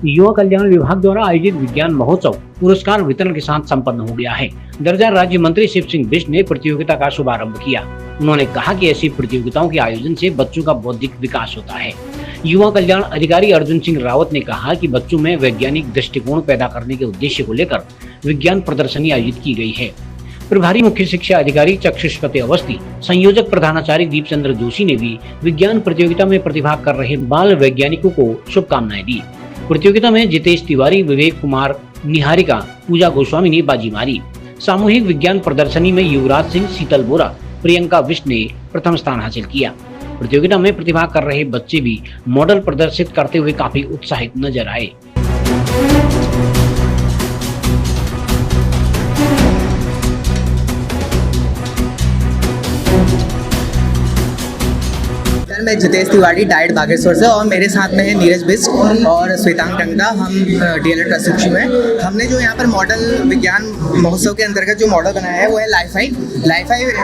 युवा कल्याण विभाग द्वारा आयोजित विज्ञान महोत्सव पुरस्कार वितरण के साथ संपन्न हो गया है। दर्जा राज्य मंत्री शिव सिंह बिष्ट ने प्रतियोगिता का शुभारंभ किया। उन्होंने कहा कि ऐसी प्रतियोगिताओं के आयोजन से बच्चों का बौद्धिक विकास होता है। युवा कल्याण अधिकारी अर्जुन सिंह रावत ने कहा कि बच्चों में वैज्ञानिक दृष्टिकोण पैदा करने के उद्देश्य को लेकर विज्ञान प्रदर्शनी आयोजित की गई है। प्रभारी मुख्य शिक्षा अधिकारी चक्षुष्पति अवस्थी, संयोजक प्रधानाचार्य दीप चंद्र जोशी ने भी विज्ञान प्रतियोगिता में प्रतिभाग कर रहे बाल वैज्ञानिकों को शुभकामनाएं दी। प्रतियोगिता में जितेश तिवारी, विवेक कुमार, निहारिका, पूजा गोस्वामी ने बाजी मारी। सामूहिक विज्ञान प्रदर्शनी में युवराज सिंह, शीतल बोरा, प्रियंका बिष्ट ने प्रथम स्थान हासिल किया। प्रतियोगिता में प्रतिभाग कर रहे बच्चे भी मॉडल प्रदर्शित करते हुए काफी उत्साहित नजर आए। मैं जितेश तिवारी, डाइट बागेश्वर से, और मेरे साथ में है नीरज बिष्ट और श्वेतांग टंगटा। हम डीएलएड प्रशिक्षु हैं। हमने जो यहाँ पर मॉडल विज्ञान महोत्सव के अंतर्गत जो मॉडल बनाया है वो है लाइफाई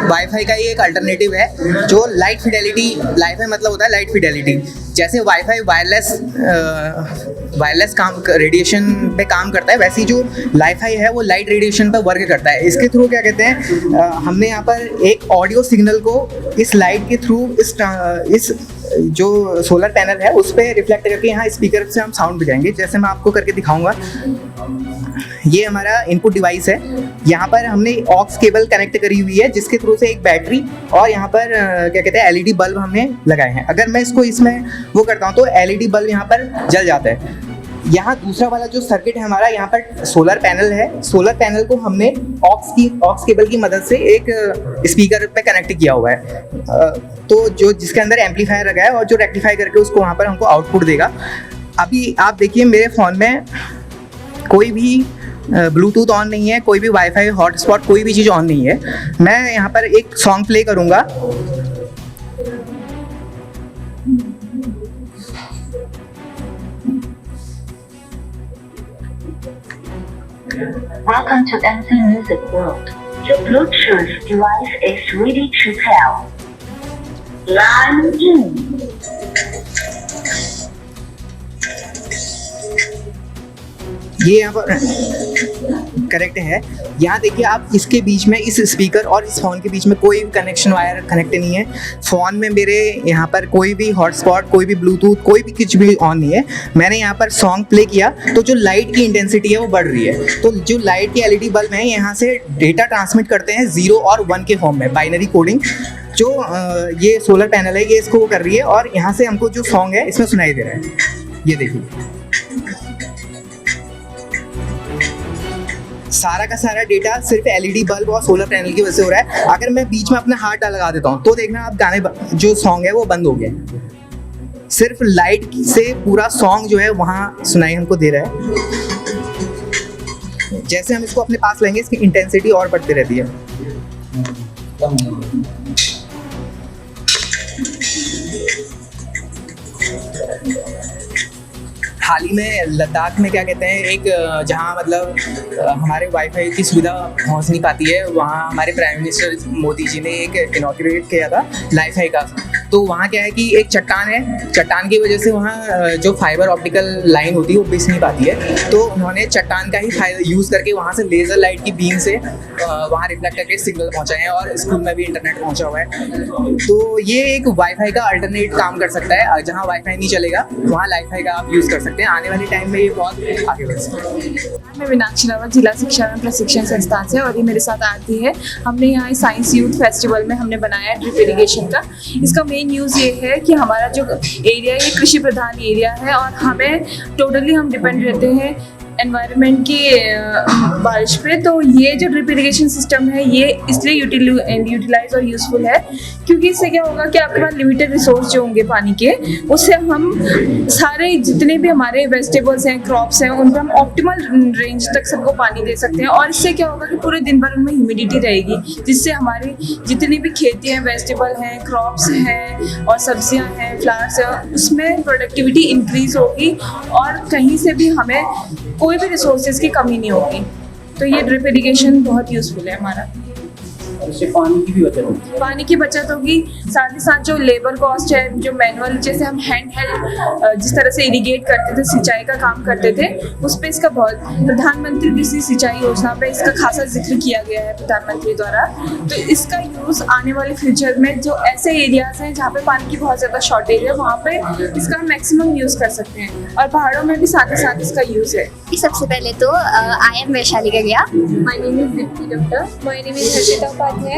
वाईफाई का ही एक अल्टरनेटिव है जो लाइट फिडेलिटी, लाइफाई मतलब होता है लाइट फिडेलिटी। जैसे वाईफाई वायरलेस काम रेडिएशन पे काम करता है, वैसे ही जो लाइफाई है वो लाइट रेडिएशन पे वर्क करता है। इसके थ्रू क्या कहते हैं, हमने यहाँ पर एक ऑडियो सिग्नल को इस लाइट के थ्रू इस जो सोलर पैनल है उस पर रिफ्लेक्ट करके यहाँ स्पीकर से हम साउंड बजाएंगे। जैसे मैं आपको करके दिखाऊंगा। ये हमारा इनपुट डिवाइस है। यहाँ पर हमने ऑक्स केबल कनेक्ट करी हुई है जिसके थ्रू से एक बैटरी और यहाँ पर क्या कहते हैं एलईडी बल्ब हमने लगाए हैं। अगर मैं इसको इसमें वो करता हूँ तो एलईडी बल्ब यहाँ पर जल जाता है। यहाँ दूसरा वाला जो सर्किट है हमारा, यहाँ पर सोलर पैनल है। सोलर पैनल को हमने ऑक्स केबल की मदद से एक स्पीकर पे कनेक्ट किया हुआ है, तो जो जिसके अंदर एम्पलीफायर लगा है और जो रेक्टिफाई करके उसको वहाँ पर हमको आउटपुट देगा। अभी आप देखिए मेरे फ़ोन में कोई भी ब्लूटूथ ऑन नहीं है, कोई भी वाईफाई हॉटस्पॉट कोई भी चीज़ ऑन नहीं है। मैं यहाँ पर एक सॉन्ग प्ले करूँगा। Welcome to MC Music World. The Bluetooth device is ready to pair. Line in. ये यहाँ पर करेक्ट है। यहाँ देखिए आप, इसके बीच में इस स्पीकर और इस फ़ोन के बीच में कोई भी कनेक्शन वायर कनेक्ट नहीं है। फ़ोन में मेरे यहाँ पर कोई भी हॉटस्पॉट, कोई भी ब्लूटूथ, कोई भी कुछ भी ऑन नहीं है। मैंने यहाँ पर सॉन्ग प्ले किया तो जो लाइट की इंटेंसिटी है वो बढ़ रही है। तो जो लाइट के एलईडी बल्ब हैं यहाँ से डेटा ट्रांसमिट करते हैं 0 और 1 के फॉर्म में, बाइनरी कोडिंग। जो ये सोलर पैनल है ये इसको वो कर रही है और यहाँ से हमको जो सॉन्ग है इसमें सुनाई दे रहा है। ये देखिए सारा का सारा डेटा सिर्फ एलईडी बल्ब और सोलर पैनल की वजह से हो रहा है। अगर मैं बीच में अपना हाथ लगा देता हूँ तो देखना आप गाने जो सॉन्ग है वो बंद हो गया। सिर्फ लाइट से पूरा सॉन्ग जो है वहाँ सुनाई हमको दे रहा है। जैसे हम इसको अपने पास लेंगे इसकी इंटेंसिटी और बढ़ती रहती है। हाल ही में लद्दाख में क्या कहते हैं एक जहाँ मतलब हमारे वाईफाई की सुविधा पहुँच नहीं पाती है, वहाँ हमारे प्राइम मिनिस्टर मोदी जी ने एक इनॉग्रेट किया था लाइफाई का। तो वहाँ क्या है कि एक चट्टान है, चट्टान की वजह से वहाँ जो फाइबर ऑप्टिकल लाइन होती है वो बिछ नहीं पाती है। तो उन्होंने चट्टान का ही यूज़ करके वहाँ से लेज़र लाइट की बीम से वहाँ रिफ्लेक्ट करके सिग्नल पहुँचाए हैं और स्कूल में भी इंटरनेट पहुँचा हुआ है। तो ये एक वाईफाई का अल्टरनेट काम कर सकता है। जहाँ वाईफाई नहीं चलेगा वहाँ लाइफाई का आप यूज़ कर सकते हैं। आने वाले टाइम में ये बहुत आगे बढ़ सकता है। मैं मीनाक्षी रावत जिला शिक्षा एवं प्रशिक्षण संस्थान से, और ये मेरे साथ आरती है। हमने यहाँ साइंस यूथ फेस्टिवल में हमने बनाया ड्रिप इरिगेशन का। इसका मेन यूज़ ये है कि हमारा जो एरिया ये कृषि प्रधान एरिया है और हमें टोटली हम डिपेंड रहते हैं एनवायरनमेंट की बारिश पे। तो ये जो ड्रिप इरिगेशन सिस्टम है ये इसलिए यूटिलाइज और यूज़फुल है क्योंकि इससे क्या होगा कि आपके पास लिमिटेड रिसोर्स जो होंगे पानी के, उससे हम सारे जितने भी हमारे वेजिटेबल्स हैं, क्रॉप्स हैं, उन पर हम ऑप्टिमल रेंज तक सबको पानी दे सकते हैं। और इससे क्या होगा कि पूरे दिन भर उनमें ह्यूमिडिटी रहेगी, जिससे हमारी जितनी भी खेती हैं, वेजिटेबल हैं, क्रॉप्स हैं और सब्जियां हैं, फ्लावर्स हैं, उसमें प्रोडक्टिविटी इंक्रीज होगी और कहीं से भी हमें कोई भी रिसोर्सेज की कमी नहीं होगी। तो ये ड्रिप इरिगेशन बहुत यूज़फुल है हमारा। इससे पानी की भी बचत होगी। पानी की बचत होगी, साथ ही साथ जो लेबर कॉस्ट है, जो मैनुअल जैसे हम हैंड हेल्ड जिस तरह से इरिगेट करते थे, सिंचाई का काम करते थे, उस पे इसका बहुत प्रधानमंत्री कृषि सिंचाई योजना पे इसका खासा जिक्र किया गया है प्रधानमंत्री द्वारा। तो इसका यूज आने वाले फ्यूचर में जो ऐसे एरियाज हैं जहाँ पे पानी की बहुत ज़्यादा शॉर्टेज है, वहाँ पे इसका मैक्सिमम यूज कर सकते हैं, और पहाड़ों में भी साथ ही साथ इसका यूज है। सबसे पहले तो I am Vaishali Gagaya. My name is Deepti doctor. My name is Harshita Upadhyay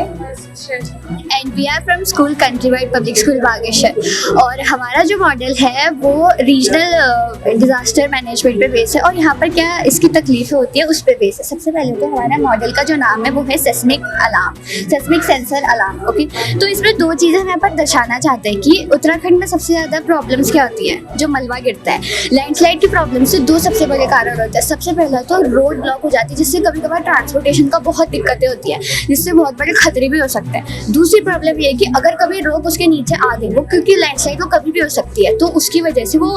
and we are from school country wide public school Bageshwar. और हमारा जो मॉडल है वो रीजनल डिजास्टर मैनेजमेंट पे बेस है, और यहाँ पर क्या इसकी तकलीफें होती है उस पे बेस है। सबसे पहले तो हमारा मॉडल का जो नाम है वो है seismic alarm, seismic sensor alarm. Okay, तो इसमें दो चीज़ें हम यहाँ पर दर्शाना चाहते हैं कि उत्तराखंड में सबसे ज़्यादा प्रॉब्लम्स क्या होती है, जो मलबा गिरता है, लैंडस्लाइड की प्रॉब्लम से दो सबसे बड़े कारण होते हैं। सबसे पहला तो रोड ब्लॉक हो जाती है, जिससे कभी कभार ट्रांसपोर्टेशन का बहुत दिक्कतें होती है, जिससे बहुत बड़े खतरे भी हो सकते हैं। दूसरी प्रॉब्लम ये है कि अगर कभी रोड उसके नीचे आ गई, वो क्योंकि लैंडस्लाइड वो कभी भी हो सकती है, तो उसकी वजह से वो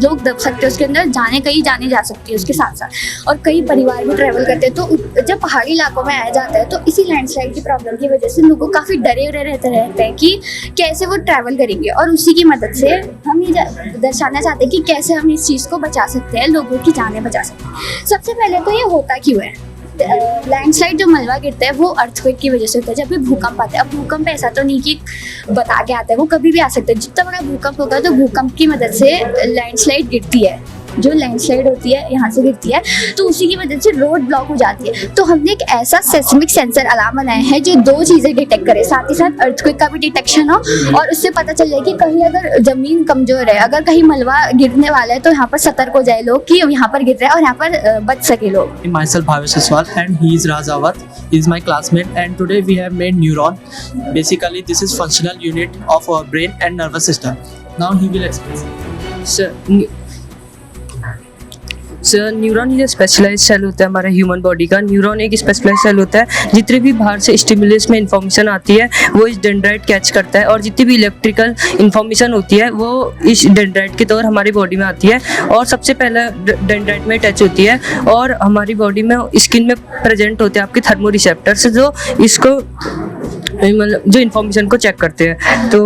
लोग दब सकते हैं उसके अंदर, जाने जाने जा सकती है उसके साथ साथ। और कई परिवार भी ट्रैवल करते हैं, तो जब पहाड़ी इलाकों में आया जाता है तो इसी लैंडस्लाइड की प्रॉब्लम की वजह से लोग काफ़ी डरे रहते हैं कि कैसे वो ट्रैवल करेंगे। और उसी की मदद से हम ये दर्शाना चाहते हैं कि कैसे हम इस चीज़ को बचा सकते हैं, लोगों की जानें बचा सकते हैं। सबसे पहले तो ये होता क्यों है, लैंडस्लाइड जो मलबा गिरता है वो अर्थक्वेक की वजह से होता है। जब भी भूकंप आता है, अब भूकंप ऐसा तो नहीं कि बता के आता है, वो कभी भी आ सकता है। जितना बड़ा भूकंप होगा तो भूकंप की मदद से लैंडस्लाइड गिरती है, जो लैंडस्लाइड होती है यहाँ से गिरती है, तो उसी की वजह से रोड ब्लॉक हो जाती है। तो हमने एक ऐसा सेस्मिक सेंसर अलार्म बनाया है जो दो चीज़ें डिटेक्ट करे, साथ ही साथ अर्थक्वेक का भी डिटेक्शन हो, और उससे पता चल जाए कि कहीं अगर ज़मीन कमज़ोर है, अगर कहीं मलबा गिरने वाला है, तो यहाँ पर सतर्क हो जाए लोग कि यहाँ पर गिर रहा है और यहाँ पर बच सके लोग। Myself Bhavesh Aswal and he is Raj Awad. He is my classmate, and today we have made neuron. Basically this is functional unit of our brain and nervous system. Now he will explain. Sir neuron ये specialise cell होता है हमारा human body का। Neuron एक specialise cell होता है, जितने भी बाहर से स्टिमुलस में इंफॉर्मेशन आती है वो इस डेंड्राइट कैच करता है, और जितनी भी इलेक्ट्रिकल इंफॉर्मेशन होती है वो इस डेंड्राइट के तौर हमारी बॉडी में आती है, और सबसे पहले डेंड्राइट में अटैच होती है, और हमारी बॉडी में स्किन में प्रेजेंट होते हैं आपके थर्मो रिसेप्टर्स, जो इसको मतलब जो इंफॉर्मेशन को चेक करते हैं। तो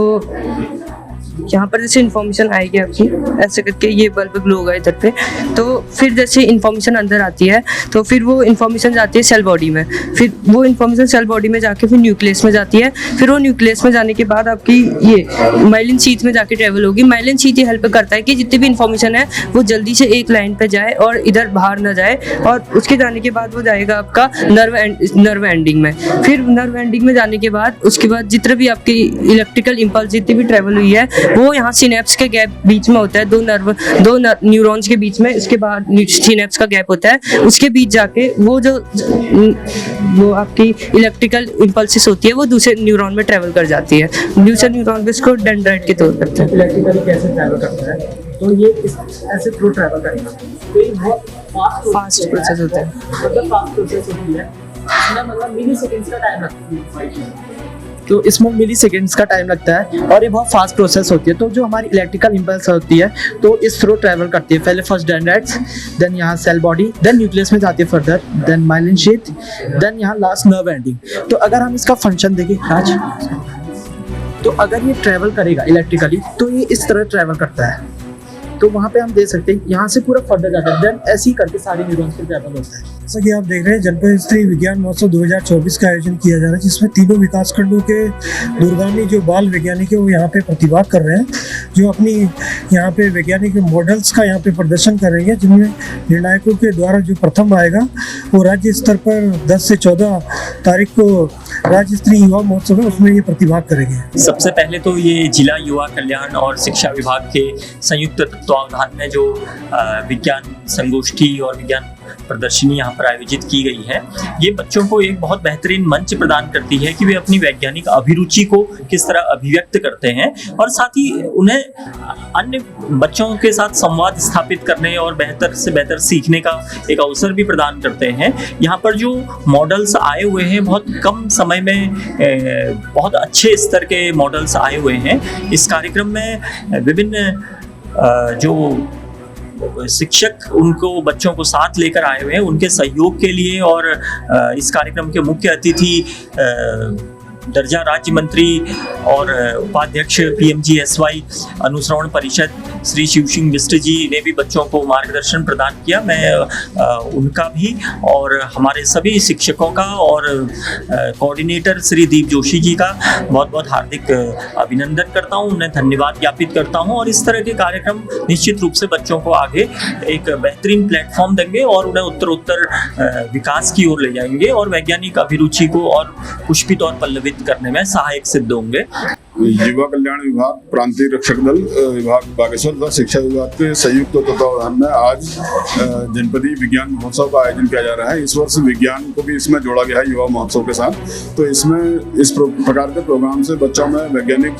यहाँ पर जैसे इन्फॉर्मेशन आएगी आपकी ऐसे करके, ये बल्ब ग्लो होगा इधर पे, तो फिर जैसे इन्फॉर्मेशन अंदर आती है तो फिर वो इन्फॉर्मेशन जाती है सेल बॉडी में, फिर वो इन्फॉर्मेशन सेल बॉडी में जाके फिर न्यूक्लियस में जाती है, फिर वो न्यूक्लियस में जाने के बाद आपकी ये माइलिन शीथ में जाके ट्रेवल होगी। माइलिन शीथ ये हेल्प करता है कि जितनी भी इन्फॉर्मेशन है वो जल्दी से एक लाइन पे जाए और इधर बाहर ना जाए, और उसके जाने के बाद वो जाएगा आपका नर्व एंडिंग में। फिर नर्व एंडिंग में जाने के बाद उसके बाद जितने भी आपकी इलेक्ट्रिकल इम्पल्स जितनी भी ट्रेवल हुई है वो यहाँ सिनेप्स के गैप बीच में होता है, दो न्यूरॉन्स के बीच में, इसके बाद सिनेप्स का गैप होता है, उसके बीच जाके वो आपकी इलेक्ट्रिकल इम्पल्सिस होती है वो दूसरे न्यूरॉन में ट्रेवल कर जाती है। दूसरे न्यूरॉन पे इसको डेंड्राइट के तौर पर करते हैं। इलेक्ट्रिकली कैसे ट्रैवल करता है, तो ये ऐसे थ्रू ट्रैवल करेगा, तो ये बहुत फास्ट प्रोसेस होता है, मतलब फास्ट प्रोसेस होती है, मतलब मिली सेकेंड्स का टाइम लगता है, तो इसमें मिली सेकेंड्स का टाइम लगता है, और ये बहुत फास्ट प्रोसेस होती है। तो जो हमारी इलेक्ट्रिकल इम्पल्स होती है तो इस थ्रू ट्रैवल करती है, पहले फर्स्ट डेंड्राइट्स, देन यहाँ सेल बॉडी, देन न्यूक्लियस में जाती है further, then myelin sheath, then यहाँ लास्ट नर्व एंडिंग। तो अगर हम इसका फंक्शन देखें राज, तो अगर ये ट्रैवल करेगा इलेक्ट्रिकली तो ये इस तरह ट्रैवल करता है, तो वहाँ पे हम देख सकते हैं यहाँ से पूरा फर्दर जाता है, देन ऐसे ही करके सारे न्यूरॉन्स पे ट्रैवल होता है। जैसा कि आप देख रहे हैं जनपद स्तरीय विज्ञान महोत्सव 2024 का आयोजन किया जा रहा है, जिसमें तीनों विकास खंडों के दूरगामी जो बाल वैज्ञानिक है वो यहाँ पे प्रतिभाग कर रहे हैं, जो अपनी यहाँ पे वैज्ञानिक मॉडल्स का यहाँ पे प्रदर्शन करेंगे, जिनमें निर्णायकों के द्वारा जो प्रथम आएगा वो राज्य स्तर पर 10 से 14 तारीख को राज्य स्तरीय युवा महोत्सव है, उसमें ये प्रतिभाग करेंगे। सबसे पहले तो ये जिला युवा कल्याण और शिक्षा विभाग के संयुक्त तत्वावधान में जो विज्ञान संगोष्ठी और विज्ञान प्रदर्शनी यहाँ पर आयोजित की गई है, ये बच्चों को एक बहुत बेहतरीन मंच प्रदान करती है कि वे अपनी वैज्ञानिक अभिरुचि को किस तरह अभिव्यक्त करते हैं, और साथ ही उन्हें अन्य बच्चों के साथ संवाद स्थापित करने और बेहतर से बेहतर सीखने का एक अवसर भी प्रदान करते हैं। यहाँ पर जो मॉडल्स आए हुए हैं बहुत कम समय में बहुत अच्छे स्तर के मॉडल्स आए हुए हैं। इस कार्यक्रम में विभिन्न जो शिक्षक उनको बच्चों को साथ लेकर आए हुए हैं, उनके सहयोग के लिए। और इस कार्यक्रम के मुख्य अतिथि दर्जा राज्य मंत्री और उपाध्यक्ष PMGSY अनुश्रवण परिषद श्री शिव सिंह बिष्ट जी ने भी बच्चों को मार्गदर्शन प्रदान किया। मैं उनका भी और हमारे सभी शिक्षकों का और कोऑर्डिनेटर श्री दीप जोशी जी का बहुत बहुत हार्दिक अभिनंदन करता हूं, उन्हें धन्यवाद ज्ञापित करता हूं। और इस तरह के कार्यक्रम निश्चित रूप से बच्चों को आगे एक बेहतरीन प्लेटफॉर्म देंगे और उन्हें उत्तर विकास की ओर ले जाएंगे और वैज्ञानिक अभिरुचि को और पुष्पित और पल्लवित करने में सहायक सिद्ध होंगे। युवा कल्याण विभाग, प्रांतीय रक्षक दल विभाग बागेश्वर तथा शिक्षा विभाग के संयुक्त तत्वावधान में आज जनपदीय विज्ञान महोत्सव का आयोजन किया जा रहा है। इस वर्ष विज्ञान को भी इसमें जोड़ा गया है युवा महोत्सव के साथ। तो इसमें इस प्रकार के प्रोग्राम से बच्चों में वैज्ञानिक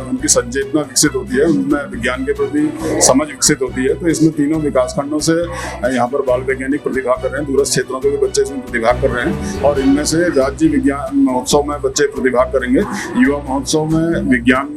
उनकी सचेतना विकसित होती है, उनमें विज्ञान के प्रति समझ विकसित होती है। तो इसमें तीनों विकासखंडों से यहाँ पर बाल वैज्ञानिक प्रतिभाग कर रहे हैं, दूरस्थ क्षेत्रों के भी बच्चे इसमें प्रतिभाग कर रहे हैं और इनमें से राज्य विज्ञान महोत्सव में बच्चे प्रतिभाग करेंगे। युवा महोत्सव में विज्ञान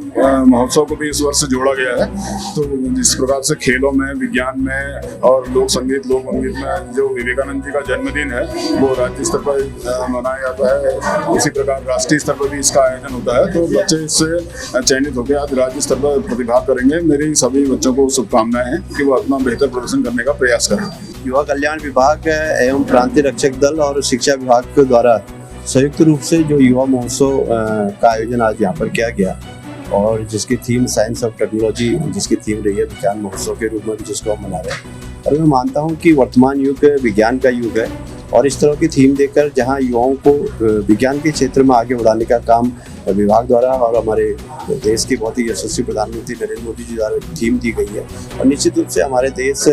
महोत्सव को भी इस वर्ष जोड़ा गया है। तो जिस प्रकार से खेलों में, विज्ञान में और लोक संगीत, लोक संगीत में जो विवेकानंद जी का जन्मदिन है वो राज्य स्तर पर मनाया जाता है, इसी प्रकार राष्ट्रीय स्तर पर भी इसका आयोजन होता है। तो बच्चे इससे चयनित होकर आज राज्य स्तर पर प्रतिभाग करेंगे। मेरी सभी बच्चों को शुभकामनाएं हैं कि वो अपना बेहतर प्रदर्शन करने का प्रयास करें। युवा कल्याण विभाग एवं प्रांतीय रक्षक दल और शिक्षा विभाग के द्वारा संयुक्त रूप से जो युवा महोत्सव का आयोजन आज यहाँ पर किया गया और जिसकी थीम साइंस ऑफ टेक्नोलॉजी, जिसकी थीम रही है विज्ञान महोत्सव के रूप में भी जिसको हम मना रहे हैं। और मैं मानता हूँ कि वर्तमान युग विज्ञान का युग है और इस तरह की थीम देकर जहाँ युवाओं को विज्ञान के क्षेत्र में आगे बढ़ाने का काम विभाग द्वारा और हमारे देश के बहुत ही यशस्वी प्रधानमंत्री नरेंद्र मोदी जी द्वारा थीम दी गई है। और निश्चित रूप से हमारे देश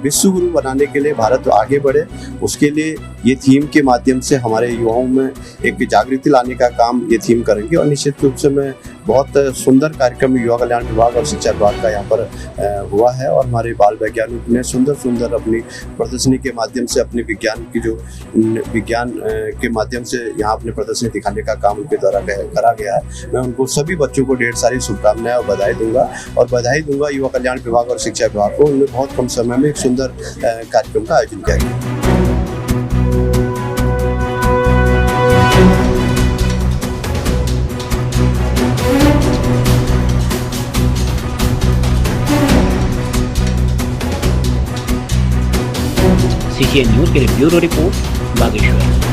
विश्व गुरु बनाने के लिए भारत आगे बढ़े, उसके लिए ये थीम के माध्यम से हमारे युवाओं में एक जागृति लाने का काम ये थीम करेंगे। और निश्चित रूप से मैं बहुत सुंदर कार्यक्रम युवा कल्याण विभाग और शिक्षा विभाग का यहाँ पर हुआ है और हमारे बाल वैज्ञानिक ने सुंदर अपनी प्रदर्शनी के माध्यम से अपने विज्ञान की जो विज्ञान के माध्यम से यहाँ अपने प्रदर्शनी दिखाने का काम उनके द्वारा करा गया है। मैं उनको सभी बच्चों को ढेर सारी शुभकामनाएं और बधाई दूंगा युवा कल्याण विभाग और शिक्षा विभाग को। उन्होंने बहुत कम समय में एक सुंदर कार्यक्रम का आयोजन किया गया। CCN न्यूज के लिए ब्यूरो रिपोर्ट बागेश्वर।